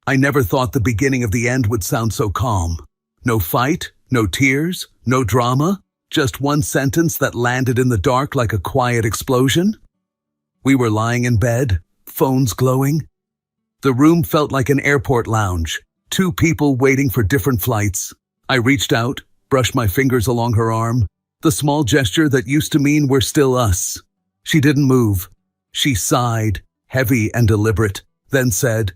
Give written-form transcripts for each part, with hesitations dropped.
I never thought the beginning of the end would sound so calm. No fight, no tears, no drama, just one sentence that landed in the dark like a quiet explosion. We were lying in bed, phones glowing. The room felt like an airport lounge, two people waiting for different flights. I reached out, brushed my fingers along her arm, the small gesture that used to mean we're still us. She didn't move. She sighed, heavy and deliberate, then said,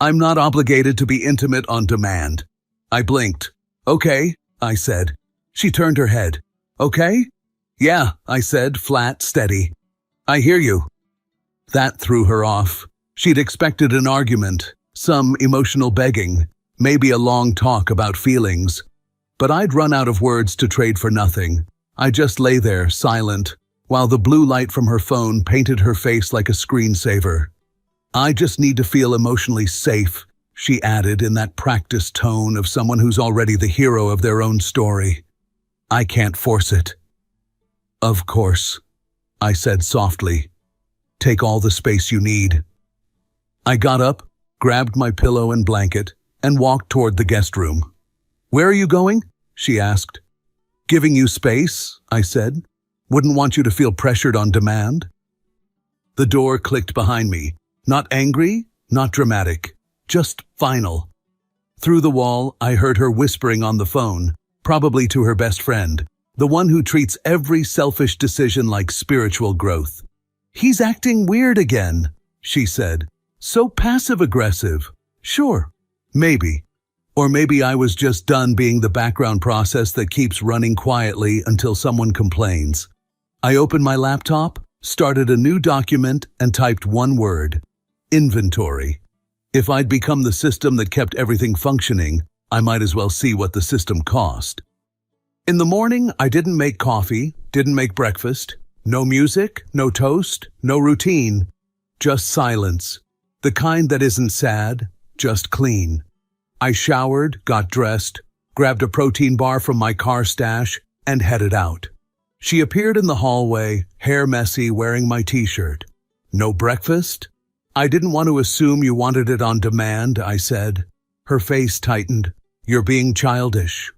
"I'm not obligated to be intimate on demand." I blinked. "Okay," I said. She turned her head. "Okay?" "Yeah," I said, flat, steady. "I hear you." That threw her off. She'd expected an argument, some emotional begging, maybe a long talk about feelings. But I'd run out of words to trade for nothing. I just lay there, silent, while the blue light from her phone painted her face like a screensaver. "I just need to feel emotionally safe," she added in that practiced tone of someone who's already the hero of their own story. "I can't force it." "Of course," I said softly. "Take all the space you need." I got up, grabbed my pillow and blanket, and walked toward the guest room. "Where are you going?" she asked. "Giving you space," I said. "Wouldn't want you to feel pressured on demand." The door clicked behind me. Not angry, not dramatic, just final. Through the wall, I heard her whispering on the phone, probably to her best friend, the one who treats every selfish decision like spiritual growth. "He's acting weird again," she said. "So passive-aggressive." Sure, maybe. Or maybe I was just done being the background process that keeps running quietly until someone complains. I opened my laptop, started a new document, and typed one word: inventory. If I'd become the system that kept everything functioning, I might as well see what the system cost. In the morning, I didn't make coffee, didn't make breakfast. No music, no toast, no routine. Just silence. The kind that isn't sad, just clean. I showered, got dressed, grabbed a protein bar from my car stash, and headed out. She appeared in the hallway, hair messy, wearing my t-shirt. "No breakfast?" "I didn't want to assume you wanted it on demand," I said. Her face tightened. "You're being childish."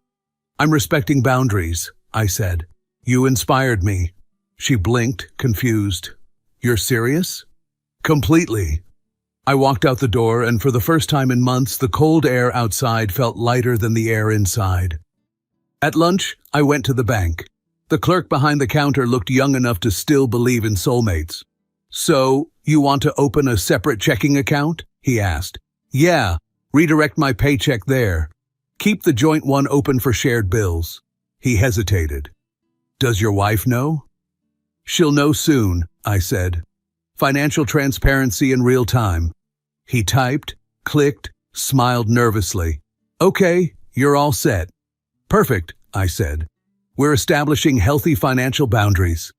"I'm respecting boundaries," I said. "You inspired me." She blinked, confused. "You're serious?" "Completely." I walked out the door, and for the first time in months, the cold air outside felt lighter than the air inside. At lunch, I went to the bank. The clerk behind the counter looked young enough to still believe in soulmates. "So, you want to open a separate checking account?" he asked. "Yeah, redirect my paycheck there. Keep the joint one open for shared bills." He hesitated. "Does your wife know?" "She'll know soon," I said. "Financial transparency in real time." He typed, clicked, smiled nervously. "Okay, you're all set." "Perfect," I said. "We're establishing healthy financial boundaries."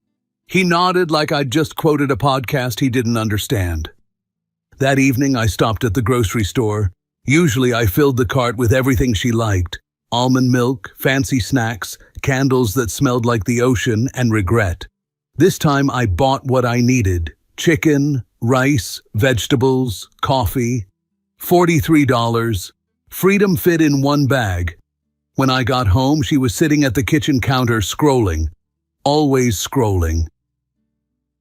He nodded like I'd just quoted a podcast he didn't understand. That evening, I stopped at the grocery store. Usually, I filled the cart with everything she liked: almond milk, fancy snacks, candles that smelled like the ocean, and regret. This time, I bought what I needed: chicken, rice, vegetables, coffee. $43. Freedom fit in one bag. When I got home, she was sitting at the kitchen counter scrolling. Always scrolling.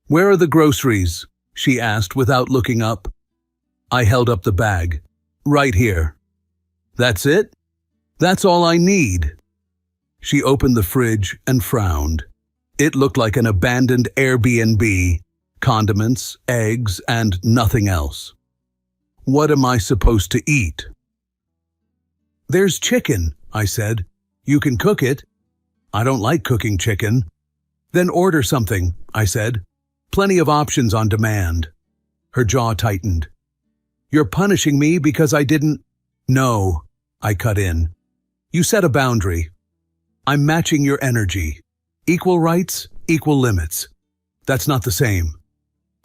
"Where are the groceries?" she asked without looking up. I held up the bag. "Right here." "That's it?" "That's all I need." She opened the fridge and frowned. It looked like an abandoned Airbnb. Condiments, eggs, and nothing else. "What am I supposed to eat?" "There's chicken," I said. "You can cook it." "I don't like cooking chicken." "Then order something," I said. "Plenty of options on demand." Her jaw tightened. "You're punishing me because I didn't—" "No," I cut in. "You set a boundary. I'm matching your energy. Equal rights, equal limits. That's not the same."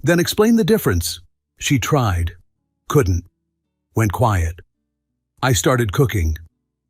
"Then explain the difference." She tried. Couldn't. Went quiet. I started cooking.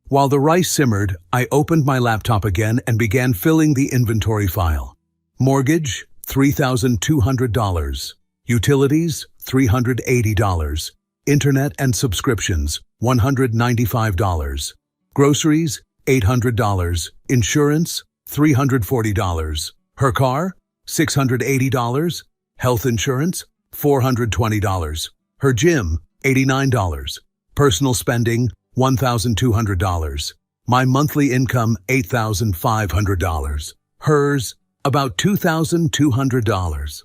While the rice simmered, I opened my laptop again and began filling the inventory file. Mortgage, $3,200. Utilities, $380. Internet and subscriptions, $195. Groceries, $800. Insurance, $340. Her car, $680. Health insurance, $420. Her gym, $89. Personal spending, $1,200. My monthly income, $8,500. Hers, about $2,200.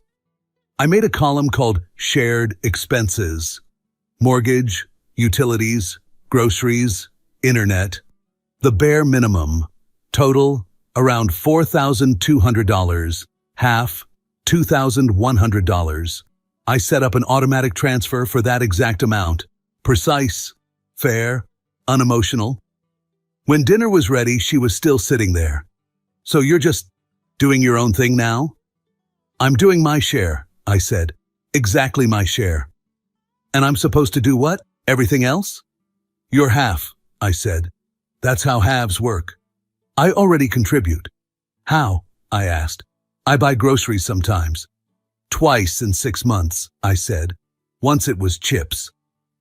I made a column called Shared Expenses. Mortgage, utilities, groceries, internet. The bare minimum. Total, around $4,200. Half, $2,100. I set up an automatic transfer for that exact amount. Precise, fair, unemotional. When dinner was ready, she was still sitting there. So you're just doing your own thing now? I'm doing my share, I said. Exactly my share. And I'm supposed to do what? Everything else? Your half, I said. That's how halves work. I already contribute. How? I asked. I buy groceries sometimes. Twice in 6 months, I said. Once it was chips.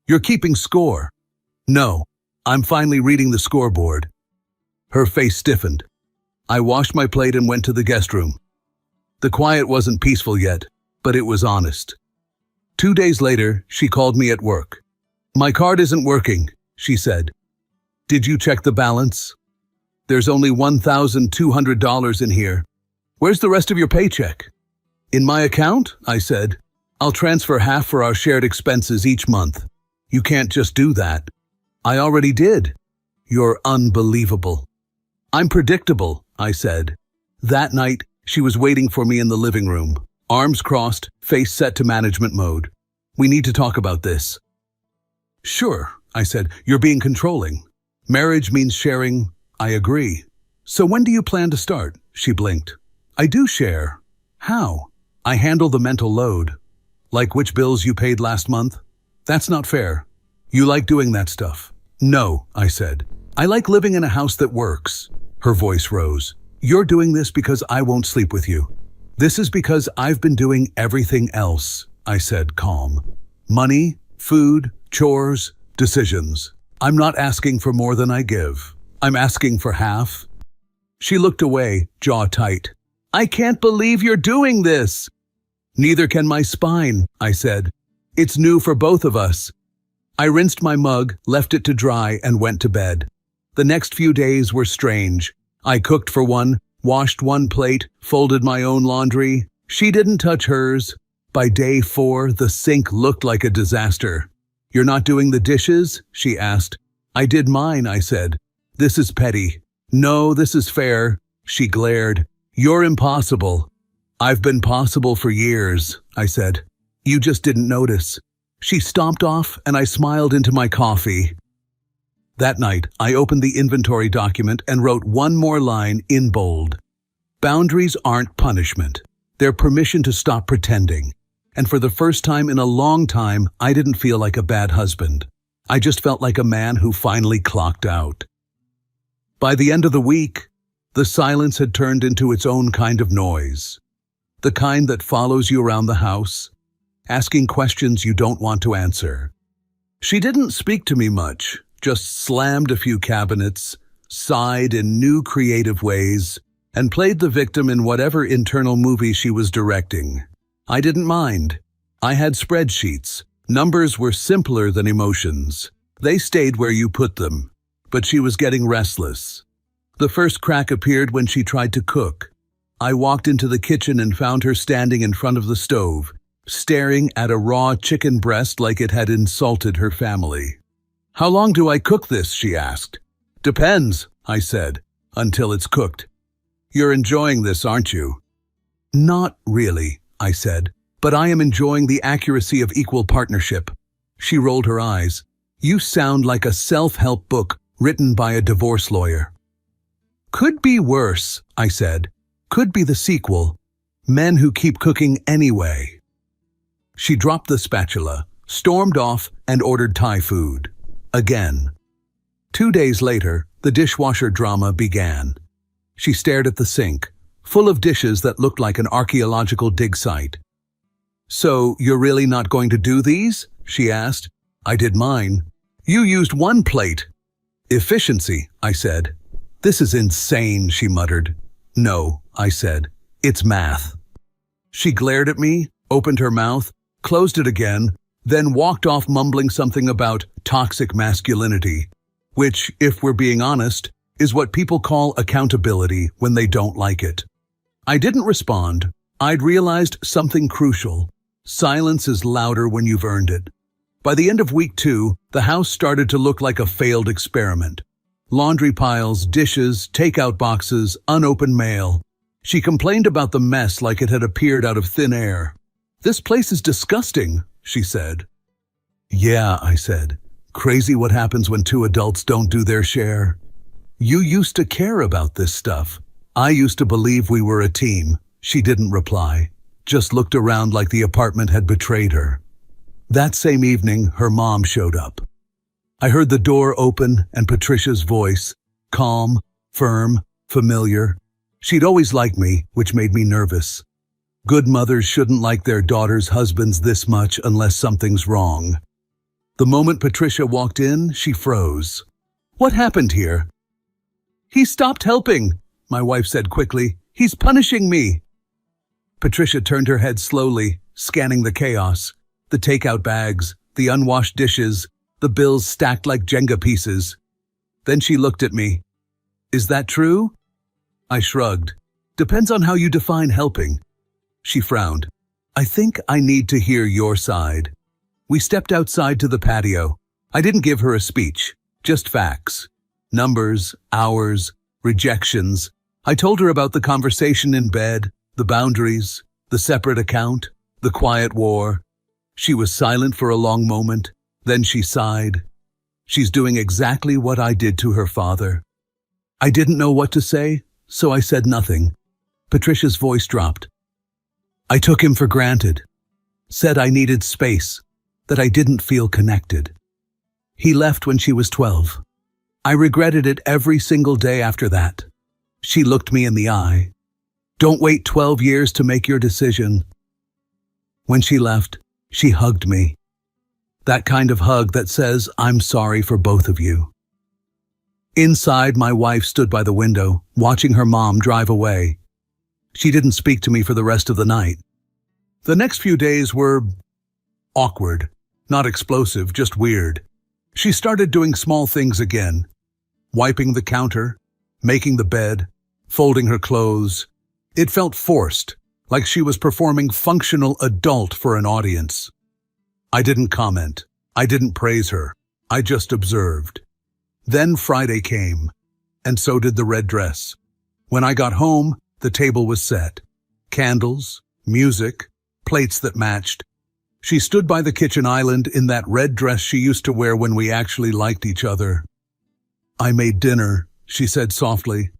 You're keeping score. No, I'm finally reading the scoreboard. Her face stiffened. I washed my plate and went to the guest room. The quiet wasn't peaceful yet, but it was honest. 2 days later, she called me at work. My card isn't working, she said. Did you check the balance? There's only $1,200 in here. Where's the rest of your paycheck? In my account, I said. I'll transfer half for our shared expenses each month. You can't just do that. I already did. You're unbelievable. I'm predictable, I said. That night, she was waiting for me in the living room, arms crossed, face set to management mode. We need to talk about this. Sure, I said. You're being controlling. Marriage means sharing. I agree. So when do you plan to start? She blinked. I do share. How? I handle the mental load. Like which bills you paid last month? That's not fair. You like doing that stuff. No, I said. I like living in a house that works. Her voice rose. You're doing this because I won't sleep with you. This is because I've been doing everything else, I said, calm. Money, food, chores, decisions. I'm not asking for more than I give. I'm asking for half. She looked away, jaw tight. I can't believe you're doing this. Neither can my spine, I said. It's new for both of us. I rinsed my mug, left it to dry, and went to bed. The next few days were strange. I cooked for one, washed one plate, folded my own laundry. She didn't touch hers. By day 4, the sink looked like a disaster. You're not doing the dishes? She asked. I did mine, I said. This is petty. No, this is fair. She glared. You're impossible. I've been possible for years, I said. You just didn't notice. She stomped off, and I smiled into my coffee. That night, I opened the inventory document and wrote one more line in bold. Boundaries aren't punishment. They're permission to stop pretending. And for the first time in a long time, I didn't feel like a bad husband. I just felt like a man who finally clocked out. By the end of the week, the silence had turned into its own kind of noise. The kind that follows you around the house, asking questions you don't want to answer. She didn't speak to me much, just slammed a few cabinets, sighed in new creative ways, and played the victim in whatever internal movie she was directing. I didn't mind. I had spreadsheets. Numbers were simpler than emotions. They stayed where you put them. But she was getting restless. The first crack appeared when she tried to cook. I walked into the kitchen and found her standing in front of the stove, staring at a raw chicken breast like it had insulted her family. How long do I cook this? She asked. Depends, I said, until it's cooked. You're enjoying this, aren't you? Not really, I said, but I am enjoying the accuracy of equal partnership. She rolled her eyes. You sound like a self-help book written by a divorce lawyer. Could be worse, I said. Could be the sequel. Men who keep cooking anyway. She dropped the spatula, stormed off, and ordered Thai food. Again. 2 days later, the dishwasher drama began. She stared at the sink, full of dishes that looked like an archaeological dig site. So, you're really not going to do these? She asked. I did mine. You used one plate. Efficiency, I said. This is insane, she muttered. No, I said. It's math. She glared at me, opened her mouth, closed it again, then walked off mumbling something about toxic masculinity, which, if we're being honest, is what people call accountability when they don't like it. I didn't respond. I'd realized something crucial. Silence is louder when you've earned it. By the end of week 2, the house started to look like a failed experiment. Laundry piles, dishes, takeout boxes, unopened mail. She complained about the mess like it had appeared out of thin air. "This place is disgusting," she said. "Yeah," I said. "Crazy what happens when two adults don't do their share." "You used to care about this stuff. I used to believe we were a team." She didn't reply, just looked around like the apartment had betrayed her. That same evening, her mom showed up. I heard the door open and Patricia's voice, calm, firm, familiar. She'd always liked me, which made me nervous. Good mothers shouldn't like their daughters' husbands this much unless something's wrong. The moment Patricia walked in, she froze. "What happened here?" "He stopped helping," my wife said quickly. "He's punishing me." Patricia turned her head slowly, scanning the chaos. The takeout bags, the unwashed dishes, the bills stacked like Jenga pieces. Then she looked at me. "Is that true?" I shrugged. "Depends on how you define helping." She frowned. "I think I need to hear your side." We stepped outside to the patio. I didn't give her a speech, just facts. Numbers, hours, rejections. I told her about the conversation in bed, the boundaries, the separate account, the quiet war. She was silent for a long moment, then she sighed. "She's doing exactly what I did to her father." I didn't know what to say, so I said nothing. Patricia's voice dropped. "I took him for granted. Said I needed space, that I didn't feel connected. He left when she was 12. I regretted it every single day after that." She looked me in the eye. "Don't wait 12 years to make your decision." When she left, she hugged me. That kind of hug that says, "I'm sorry for both of you." Inside, my wife stood by the window, watching her mom drive away. She didn't speak to me for the rest of the night. The next few days were awkward, not explosive, just weird. She started doing small things again. Wiping the counter, making the bed, folding her clothes. It felt forced, like she was performing functional adult for an audience. I didn't comment. I didn't praise her. I just observed. Then Friday came, and so did the red dress. When I got home, the table was set. Candles, music, plates that matched. She stood by the kitchen island in that red dress she used to wear when we actually liked each other. "I made dinner," she said softly.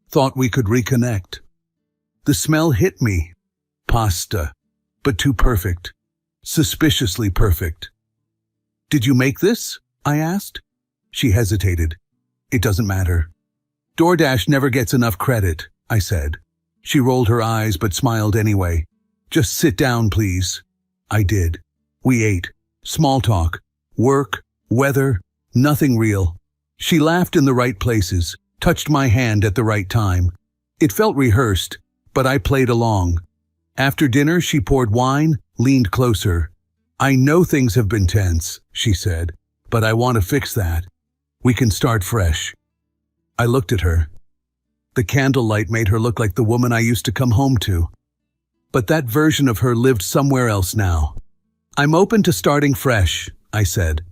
"Thought we could reconnect." The smell hit me. Pasta, but too perfect. Suspiciously perfect. "Did you make this?" I asked. She hesitated. "It doesn't matter." "DoorDash never gets enough credit," I said. She rolled her eyes but smiled anyway. "Just sit down, please." I did. We ate. Small talk. Work. Weather. Nothing real. She laughed in the right places, touched my hand at the right time. It felt rehearsed, but I played along. After dinner, she poured wine, leaned closer. "I know things have been tense," she said, "but I want to fix that. We can start fresh." I looked at her. The candlelight made her look like the woman I used to come home to. But that version of her lived somewhere else now. "I'm open to starting fresh," I said.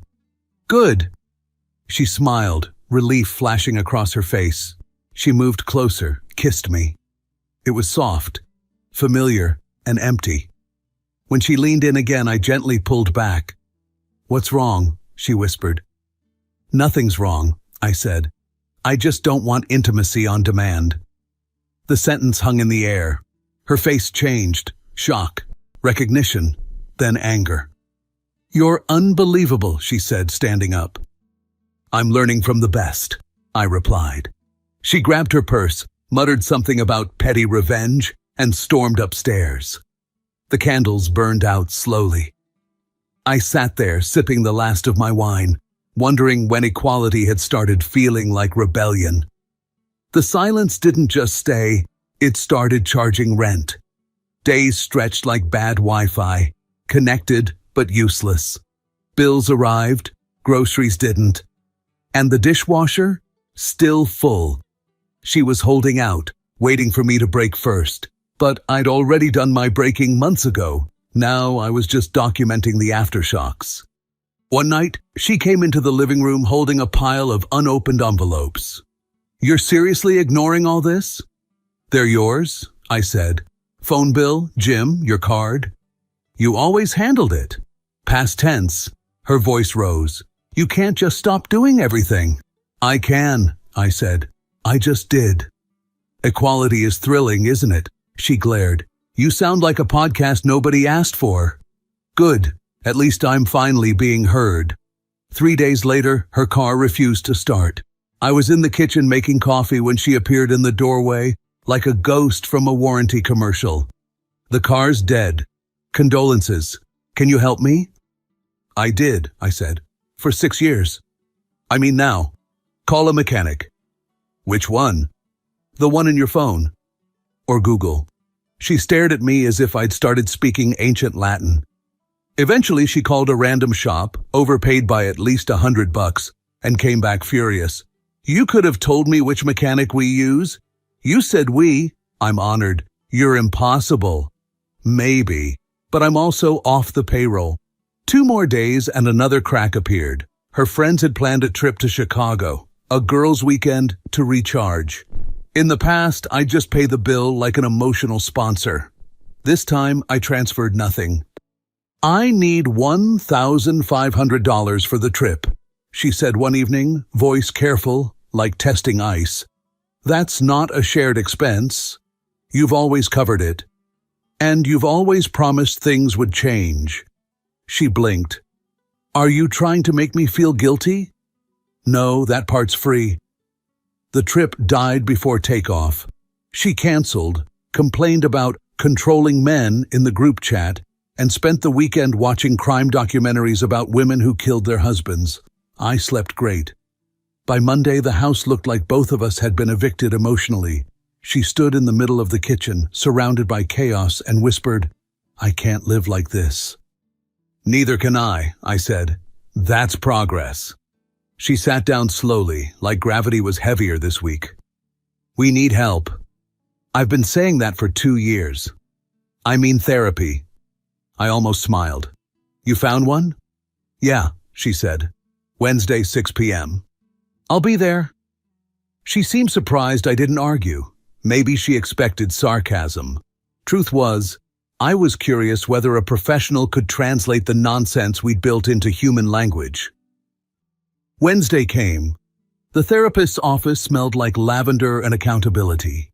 "Good." She smiled, relief flashing across her face. She moved closer, kissed me. It was soft, familiar, and empty. When she leaned in again, I gently pulled back. "What's wrong?" she whispered. "Nothing's wrong," I said. "I just don't want intimacy on demand." The sentence hung in the air. Her face changed, shock, recognition, then anger. "You're unbelievable," she said, standing up. "I'm learning from the best," I replied. She grabbed her purse, muttered something about petty revenge, and stormed upstairs. The candles burned out slowly. I sat there, sipping the last of my wine, wondering when equality had started feeling like rebellion. The silence didn't just stay, it started charging rent. Days stretched like bad Wi-Fi, connected but useless. Bills arrived, groceries didn't. And the dishwasher? Still full. She was holding out, waiting for me to break first. But I'd already done my breaking months ago. Now I was just documenting the aftershocks. One night, she came into the living room holding a pile of unopened envelopes. "You're seriously ignoring all this?" "They're yours," I said. "Phone bill, gym, your card." "You always handled it." Past tense. Her voice rose. "You can't just stop doing everything." "I can," I said. "I just did." "Equality is thrilling, isn't it?" She glared. "You sound like a podcast nobody asked for." "Good. At least I'm finally being heard." 3 days later, her car refused to start. I was in the kitchen making coffee when she appeared in the doorway, like a ghost from a warranty commercial. "The car's dead. Condolences. Can you help me?" "I did," I said. "For 6 years. I mean now. Call a mechanic." "Which one?" "The one in your phone. Or Google." She stared at me as if I'd started speaking ancient Latin. Eventually, she called a random shop, overpaid by at least $100, and came back furious. "You could have told me which mechanic we use." "You said we." "I'm honored. You're impossible." "Maybe, but I'm also off the payroll." 2 more days and another crack appeared. Her friends had planned a trip to Chicago, a girls' weekend to recharge. In the past, I'd just pay the bill like an emotional sponsor. This time, I transferred nothing. "I need $1,500 for the trip," she said one evening, voice careful, like testing ice. "That's not a shared expense. You've always covered it. And you've always promised things would change." She blinked. "Are you trying to make me feel guilty?" "No, that part's free." The trip died before takeoff. She canceled, complained about controlling men in the group chat, and spent the weekend watching crime documentaries about women who killed their husbands. I slept great. By Monday, the house looked like both of us had been evicted emotionally. She stood in the middle of the kitchen, surrounded by chaos, and whispered, "I can't live like this." "Neither can I," I said. "That's progress." She sat down slowly, like gravity was heavier this week. "We need help." "I've been saying that for 2 years. I mean therapy." I almost smiled. "You found one?" "Yeah," she said. "Wednesday, 6 p.m. I'll be there." She seemed surprised I didn't argue. Maybe she expected sarcasm. Truth was, I was curious whether a professional could translate the nonsense we'd built into human language. Wednesday came. The therapist's office smelled like lavender and accountability.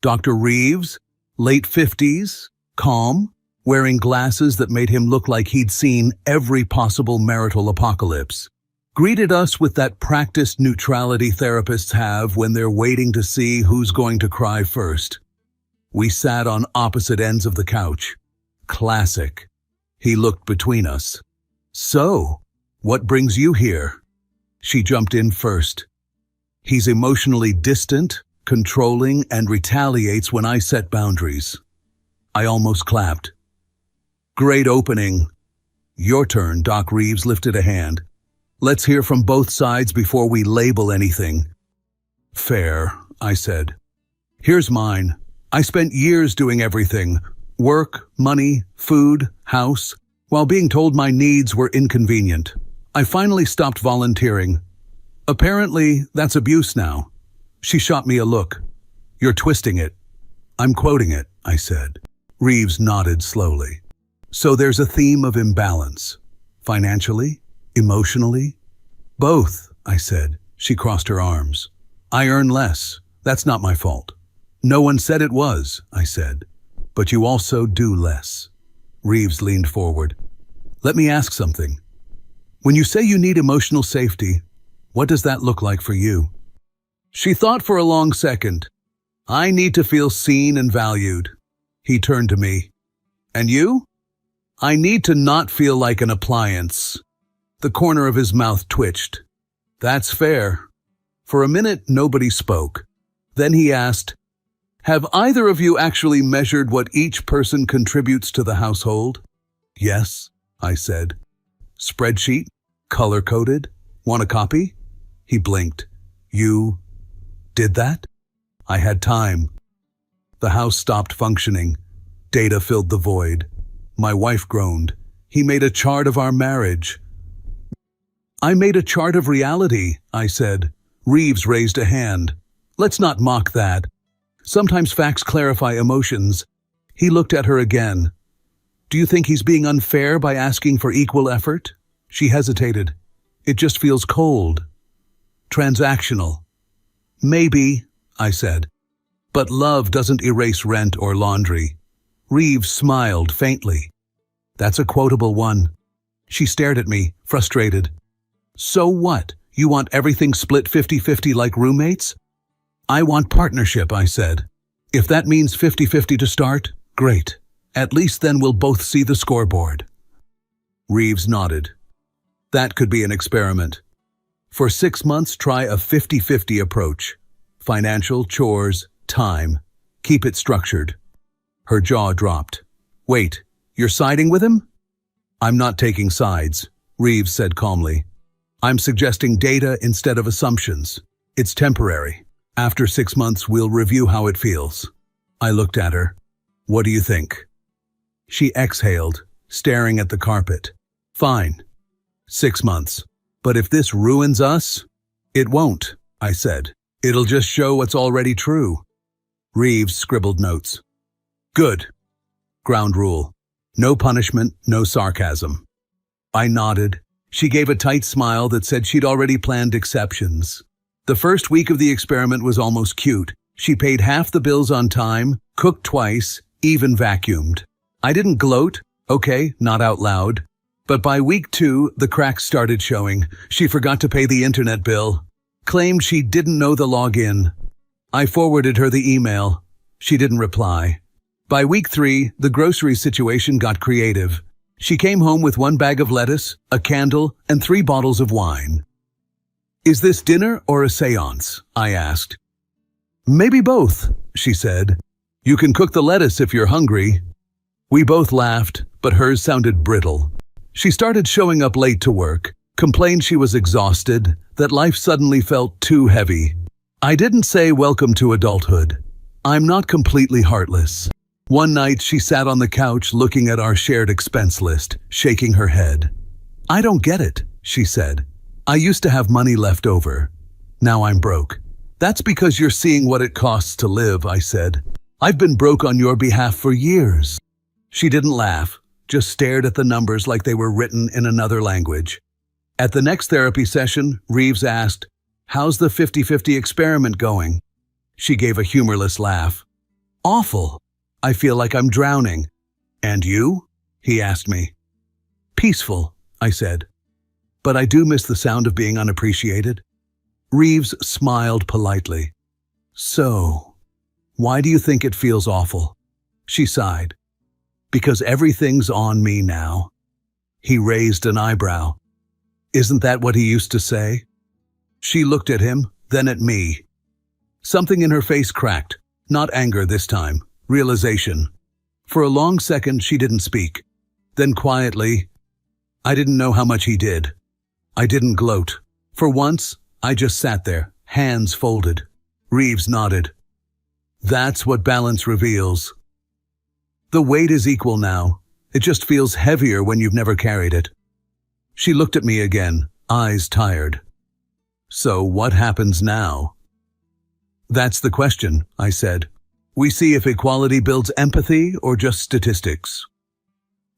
Dr. Reeves, late 50s, calm, wearing glasses that made him look like he'd seen every possible marital apocalypse, greeted us with that practiced neutrality therapists have when they're waiting to see who's going to cry first. We sat on opposite ends of the couch. Classic. He looked between us. "So, what brings you here?" She jumped in first. "He's emotionally distant, controlling, and retaliates when I set boundaries." I almost clapped. "Great opening." "Your turn," Doc Reeves lifted a hand. "Let's hear from both sides before we label anything." "Fair," I said. "Here's mine. I spent years doing everything. Work, money, food, house, while being told my needs were inconvenient. I finally stopped volunteering. Apparently, that's abuse now." She shot me a look. "You're twisting it." "I'm quoting it," I said. Reeves nodded slowly. "So there's a theme of imbalance. Financially? Emotionally?" "Both," I said. She crossed her arms. "I earn less. That's not my fault." "No one said it was," I said. "But you also do less." Reeves leaned forward. "Let me ask something. When you say you need emotional safety, what does that look like for you?" She thought for a long second. "I need to feel seen and valued." He turned to me. "And you?" I need to not feel like an appliance. The corner of his mouth twitched. That's fair. For a minute, nobody spoke. Then he asked, have either of you actually measured what each person contributes to the household? Yes, I said. Spreadsheet? Color-coded? Want a copy? He blinked. You did that? I had time. The house stopped functioning. Data filled the void. My wife groaned. He made a chart of our marriage. I made a chart of reality, I said. Reeves raised a hand. Let's not mock that. Sometimes facts clarify emotions. He looked at her again. Do you think he's being unfair by asking for equal effort? She hesitated. It just feels cold. Transactional. Maybe, I said. But love doesn't erase rent or laundry. Reeves smiled faintly. That's a quotable one. She stared at me, frustrated. So what? You want everything split 50-50 like roommates? I want partnership, I said. If that means 50-50 to start, great. At least then we'll both see the scoreboard. Reeves nodded. That could be an experiment. For 6 months, try a 50-50 approach. Financial, chores, time. Keep it structured. Her jaw dropped. Wait, you're siding with him? I'm not taking sides, Reeves said calmly. I'm suggesting data instead of assumptions. It's temporary. After 6 months, we'll review how it feels. I looked at her. What do you think? She exhaled, staring at the carpet. Fine. 6 months. But if this ruins us? It won't, I said. It'll just show what's already true. Reeves scribbled notes. Good. Ground rule. No punishment, no sarcasm. I nodded. She gave a tight smile that said she'd already planned exceptions. The first week of the experiment was almost cute. She paid half the bills on time, cooked twice, even vacuumed. I didn't gloat, okay, not out loud. But by week 2, the cracks started showing. She forgot to pay the internet bill. Claimed she didn't know the login. I forwarded her the email. She didn't reply. By week 3, the grocery situation got creative. She came home with 1 bag of lettuce, a candle, and 3 bottles of wine. Is this dinner or a seance? I asked. Maybe both, she said. You can cook the lettuce if you're hungry. We both laughed, but hers sounded brittle. She started showing up late to work, complained she was exhausted, that life suddenly felt too heavy. I didn't say welcome to adulthood. I'm not completely heartless. One night she sat on the couch looking at our shared expense list, shaking her head. I don't get it, she said. I used to have money left over. Now I'm broke. That's because you're seeing what it costs to live, I said. I've been broke on your behalf for years. She didn't laugh, just stared at the numbers like they were written in another language. At the next therapy session, Reeves asked, How's the 50-50 experiment going? She gave a humorless laugh. Awful. I feel like I'm drowning. And you? He asked me. Peaceful, I said. But I do miss the sound of being unappreciated. Reeves smiled politely. So, why do you think it feels awful? She sighed. Because everything's on me now. He raised an eyebrow. Isn't that what he used to say? She looked at him, then at me. Something in her face cracked. Not anger this time, realization. For a long second, she didn't speak. Then quietly, I didn't know how much he did. I didn't gloat. For once, I just sat there, hands folded. Reeves nodded. That's what balance reveals. The weight is equal now. It just feels heavier when you've never carried it. She looked at me again, eyes tired. So what happens now? That's the question, I said. We see if equality builds empathy or just statistics.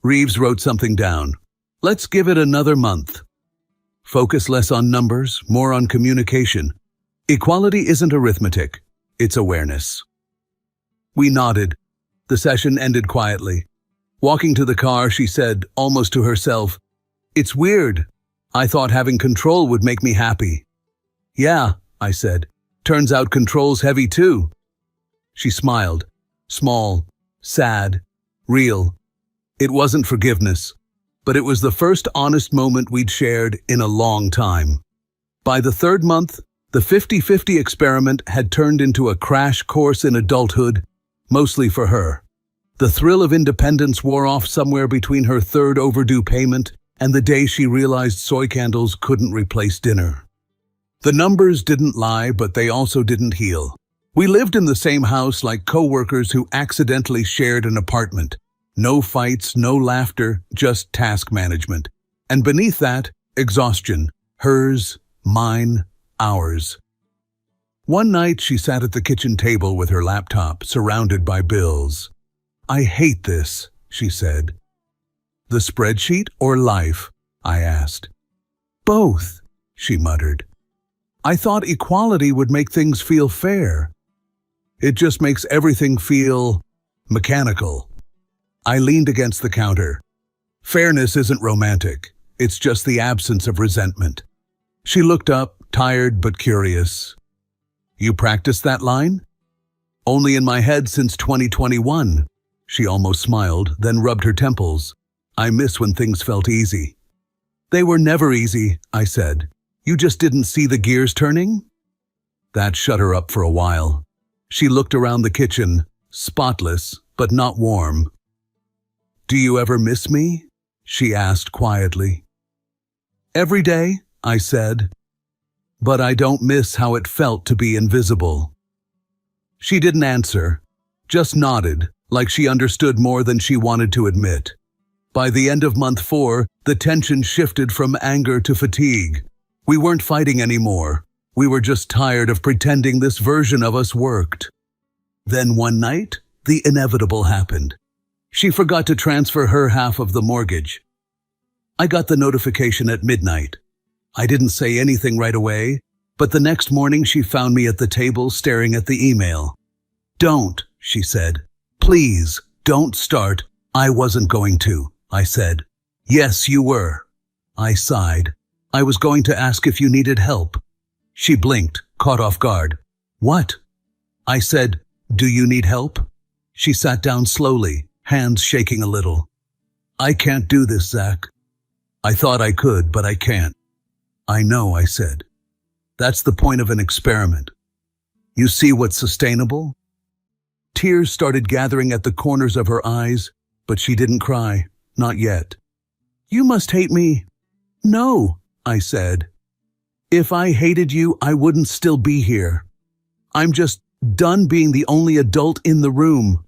Reeves wrote something down. Let's give it another month. Focus less on numbers, more on communication. Equality isn't arithmetic, it's awareness. We nodded. The session ended quietly. Walking to the car, she said, almost to herself, It's weird. I thought having control would make me happy. Yeah, I said. Turns out control's heavy too. She smiled. Small, sad, real. It wasn't forgiveness, but it was the first honest moment we'd shared in a long time. By the third month, the 50-50 experiment had turned into a crash course in adulthood, mostly for her. The thrill of independence wore off somewhere between her third overdue payment and the day she realized soy candles couldn't replace dinner. The numbers didn't lie, but they also didn't heal. We lived in the same house like co-workers who accidentally shared an apartment. No fights, no laughter, just task management. And beneath that, exhaustion. Hers, mine, ours. One night she sat at the kitchen table with her laptop, surrounded by bills. "I hate this," she said. "The spreadsheet or life?" I asked. "Both," she muttered. "I thought equality would make things feel fair. It just makes everything feel mechanical." I leaned against the counter. "Fairness isn't romantic. It's just the absence of resentment." She looked up, tired but curious. "You practiced that line?" "Only in my head since 2021. She almost smiled, then rubbed her temples. "I miss when things felt easy." "They were never easy," I said. "You just didn't see the gears turning?" That shut her up for a while. She looked around the kitchen, spotless, but not warm. "Do you ever miss me?" she asked quietly. "Every day," I said. "But I don't miss how it felt to be invisible." She didn't answer, just nodded, like she understood more than she wanted to admit. By the end of month 4, the tension shifted from anger to fatigue. We weren't fighting anymore. We were just tired of pretending this version of us worked. Then one night, the inevitable happened. She forgot to transfer her half of the mortgage. I got the notification at midnight. I didn't say anything right away, but the next morning she found me at the table staring at the email. "Don't," she said. "Please, don't start." "I wasn't going to," I said. "Yes, you were." I sighed. "I was going to ask if you needed help." She blinked, caught off guard. "What?" I said, "Do you need help?" She sat down slowly, hands shaking a little. "I can't do this, Zach. I thought I could, but I can't." "I know," I said. "That's the point of an experiment. You see what's sustainable?" Tears started gathering at the corners of her eyes, but she didn't cry, not yet. "You must hate me." "No," I said. "If I hated you, I wouldn't still be here. I'm just done being the only adult in the room."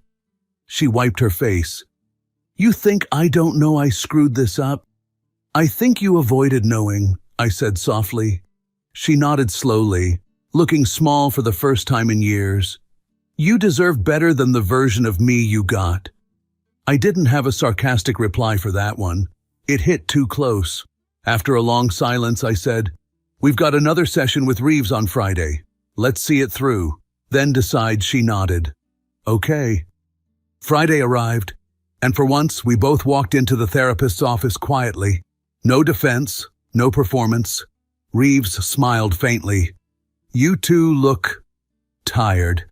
She wiped her face. "You think I don't know I screwed this up?" "I think you avoided knowing," I said softly. She nodded slowly, looking small for the first time in years. "You deserve better than the version of me you got." I didn't have a sarcastic reply for that one. It hit too close. After a long silence, I said, "We've got another session with Reeves on Friday. Let's see it through, then decide." She nodded. "Okay." Friday arrived, and for once we both walked into the therapist's office quietly. No defense, no performance. Reeves smiled faintly. "You two look tired."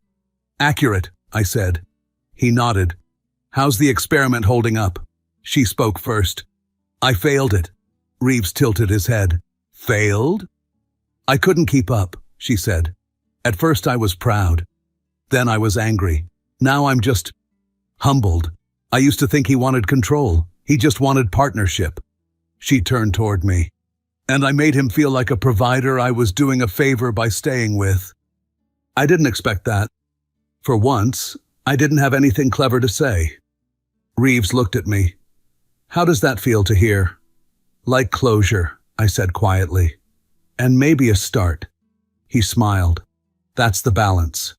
"Accurate," I said. He nodded. "How's the experiment holding up?" She spoke first. "I failed it." Reeves tilted his head. "Failed?" "I couldn't keep up," she said. "At first I was proud. Then I was angry. Now I'm just humbled. I used to think he wanted control. He just wanted partnership." She turned toward me. "And I made him feel like a provider I was doing a favor by staying with." I didn't expect that. For once, I didn't have anything clever to say. Reeves looked at me. "How does that feel to hear?" "Like closure," I said quietly. "And maybe a start." He smiled. "That's the balance.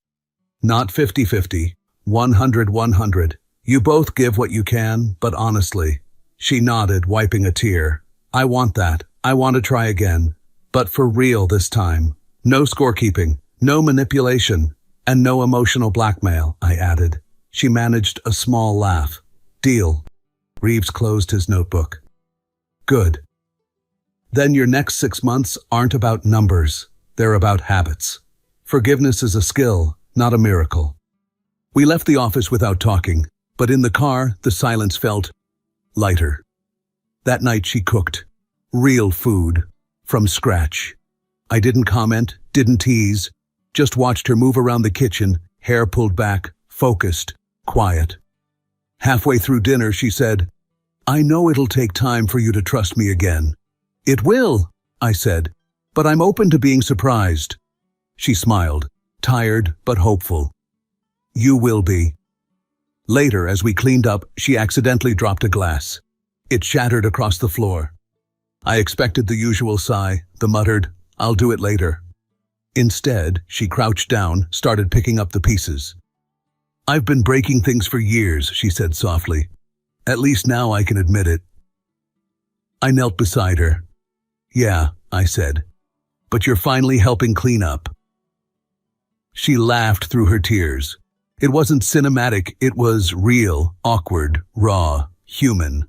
Not 50-50, 100-100. You both give what you can, but honestly." She nodded, wiping a tear. "I want that. I want to try again. But for real this time. No scorekeeping, no manipulation, and no emotional blackmail," I added. She managed a small laugh. "Deal." Reeves closed his notebook. "Good. Then your next 6 months aren't about numbers. They're about habits. Forgiveness is a skill, not a miracle." We left the office without talking, but in the car, the silence felt lighter. That night she cooked. Real food. From scratch. I didn't comment, didn't tease, just watched her move around the kitchen, hair pulled back, focused, quiet. Halfway through dinner, she said, "I know it'll take time for you to trust me again." "It will," I said, "but I'm open to being surprised." She smiled, tired but hopeful. "You will be." Later, as we cleaned up, she accidentally dropped a glass. It shattered across the floor. I expected the usual sigh, the muttered, "I'll do it later." Instead, she crouched down, started picking up the pieces. "I've been breaking things for years," she said softly. "At least now I can admit it." I knelt beside her. "Yeah," I said, "but you're finally helping clean up." She laughed through her tears. It wasn't cinematic, it was real, awkward, raw, human.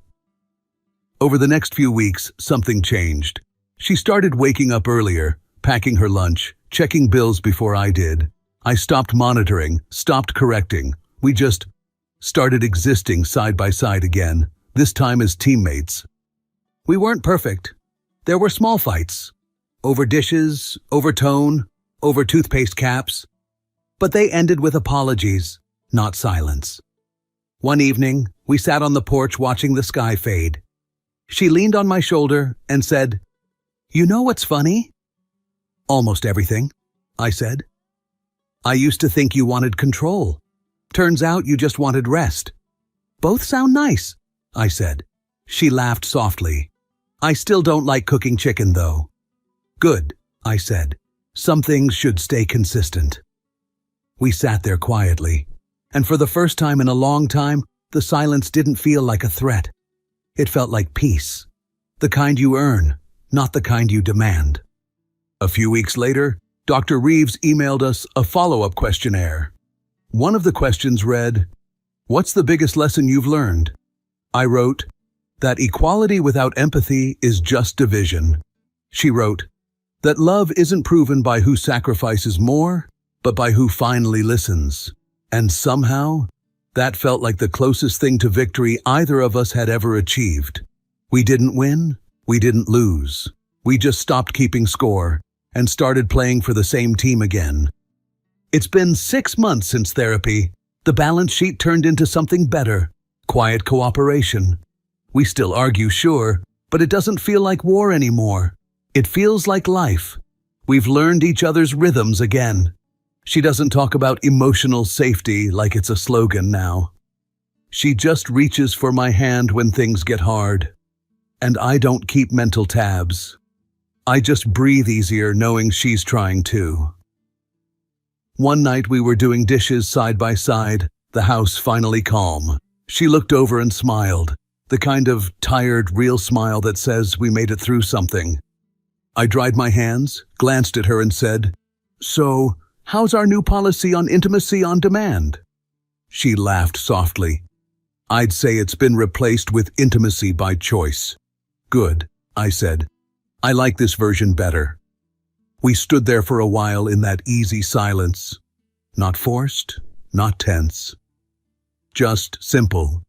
Over the next few weeks, something changed. She started waking up earlier, packing her lunch, checking bills before I did. I stopped monitoring, stopped correcting. We just started existing side by side again, this time as teammates. We weren't perfect. There were small fights. Over dishes, over tone, over toothpaste caps. But they ended with apologies, not silence. One evening, we sat on the porch watching the sky fade. She leaned on my shoulder and said, "You know what's funny?" "Almost everything," I said. "I used to think you wanted control. Turns out you just wanted rest." "Both sound nice," I said. She laughed softly. "I still don't like cooking chicken, though." "Good," I said. "Some things should stay consistent." We sat there quietly, and for the first time in a long time, the silence didn't feel like a threat. It felt like peace. The kind you earn, not the kind you demand. A few weeks later, Dr. Reeves emailed us a follow-up questionnaire. One of the questions read, "What's the biggest lesson you've learned?" I wrote, "That equality without empathy is just division." She wrote, "That love isn't proven by who sacrifices more, but by who finally listens." And somehow, that felt like the closest thing to victory either of us had ever achieved. We didn't win, we didn't lose. We just stopped keeping score and started playing for the same team again. It's been 6 months since therapy. The balance sheet turned into something better. Quiet cooperation. We still argue, sure, but it doesn't feel like war anymore. It feels like life. We've learned each other's rhythms again. She doesn't talk about emotional safety like it's a slogan now. She just reaches for my hand when things get hard. And I don't keep mental tabs. I just breathe easier knowing she's trying too. One night we were doing dishes side by side, the house finally calm. She looked over and smiled, the kind of tired, real smile that says we made it through something. I dried my hands, glanced at her and said, "So, how's our new policy on intimacy on demand?" She laughed softly. "I'd say it's been replaced with intimacy by choice." "Good," I said. "I like this version better." We stood there for a while in that easy silence. Not forced, not tense. Just simple.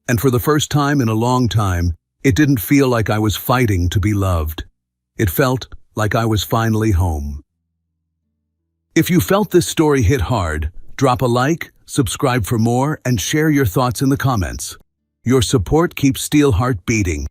And for the first time in a long time, it didn't feel like I was fighting to be loved. It felt like I was finally home. If you felt this story hit hard, drop a like, subscribe for more, and share your thoughts in the comments. Your support keeps Steelheart beating.